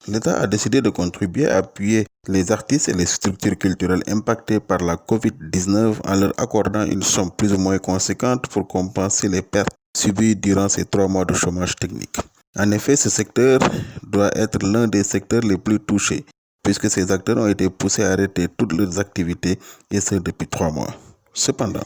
L'État a décidé de contribuer à appuyer les artistes et les structures culturelles impactées par la COVID-19 en leur accordant une somme plus ou moins conséquente pour compenser les pertes subies durant ces 3 mois de chômage technique. En effet, ce secteur doit être l'un des secteurs les plus touchés, puisque ces acteurs ont été poussés à arrêter toutes leurs activités, et ce depuis 3 mois. Cependant,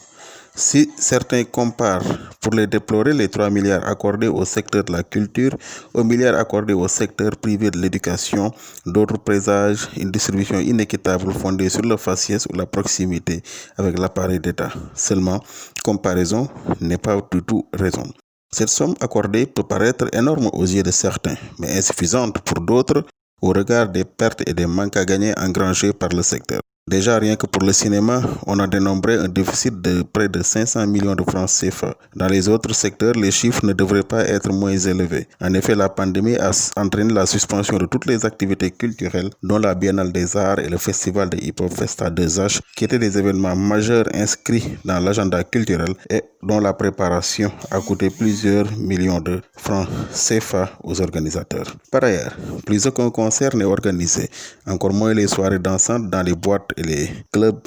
si certains comparent pour les déplorer les 3 milliards accordés au secteur de la culture aux milliards accordés au secteur privé de l'éducation, d'autres présagent une distribution inéquitable fondée sur le faciès ou la proximité avec l'appareil d'État. Seulement, comparaison n'est pas du tout raison. Cette somme accordée peut paraître énorme aux yeux de certains, mais insuffisante pour d'autres au regard des pertes et des manques à gagner engrangés par le secteur. Déjà, rien que pour le cinéma, on a dénombré un déficit de près de 500 millions de francs CFA. Dans les autres secteurs, les chiffres ne devraient pas être moins élevés. En effet, la pandémie a entraîné la suspension de toutes les activités culturelles, dont la Biennale des Arts et le Festival de Hip-Hop Festa 2H, qui étaient des événements majeurs inscrits dans l'agenda culturel et dont la préparation a coûté plusieurs millions de francs CFA aux organisateurs. Par ailleurs, plus aucun concert n'est organisé, encore moins les soirées dansantes dans les boîtes et les clubs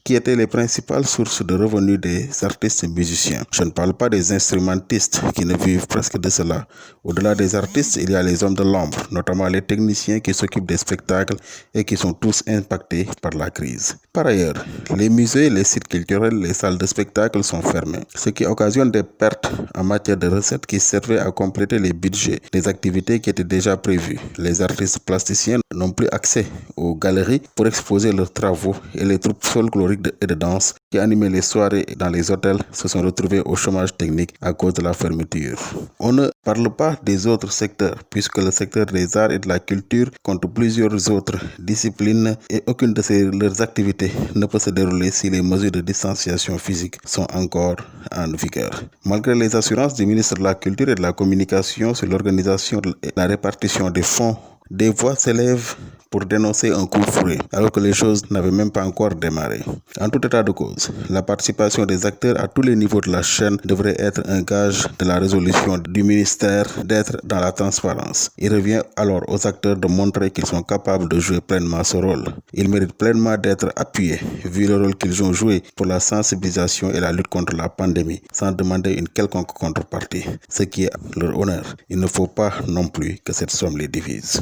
qui étaient les principales sources de revenus des artistes et musiciens. Je ne parle pas des instrumentistes qui ne vivent presque de cela. Au-delà des artistes, il y a les hommes de l'ombre, notamment les techniciens qui s'occupent des spectacles et qui sont tous impactés par la crise. Par ailleurs, les musées, les sites culturels, les salles de spectacle sont fermées, ce qui occasionne des pertes en matière de recettes qui servaient à compléter les budgets des activités qui étaient déjà prévues. Les artistes plasticiens n'ont plus accès aux galeries pour exposer leurs travaux et les troupes folkloriques et de danse qui animaient les soirées dans les hôtels se sont retrouvés au chômage technique à cause de la fermeture. On ne parle pas des autres secteurs puisque le secteur des arts et de la culture compte plusieurs autres disciplines et aucune de leurs activités ne peut se dérouler si les mesures de distanciation physique sont encore en vigueur. Malgré les assurances du ministre de la Culture et de la Communication sur l'organisation et la répartition des fonds, des voix s'élèvent pour dénoncer un coup fourré, alors que les choses n'avaient même pas encore démarré. En tout état de cause, la participation des acteurs à tous les niveaux de la chaîne devrait être un gage de la résolution du ministère d'être dans la transparence. Il revient alors aux acteurs de montrer qu'ils sont capables de jouer pleinement ce rôle. Ils méritent pleinement d'être appuyés, vu le rôle qu'ils ont joué pour la sensibilisation et la lutte contre la pandémie, sans demander une quelconque contrepartie, ce qui est leur honneur. Il ne faut pas non plus que cette somme les divise.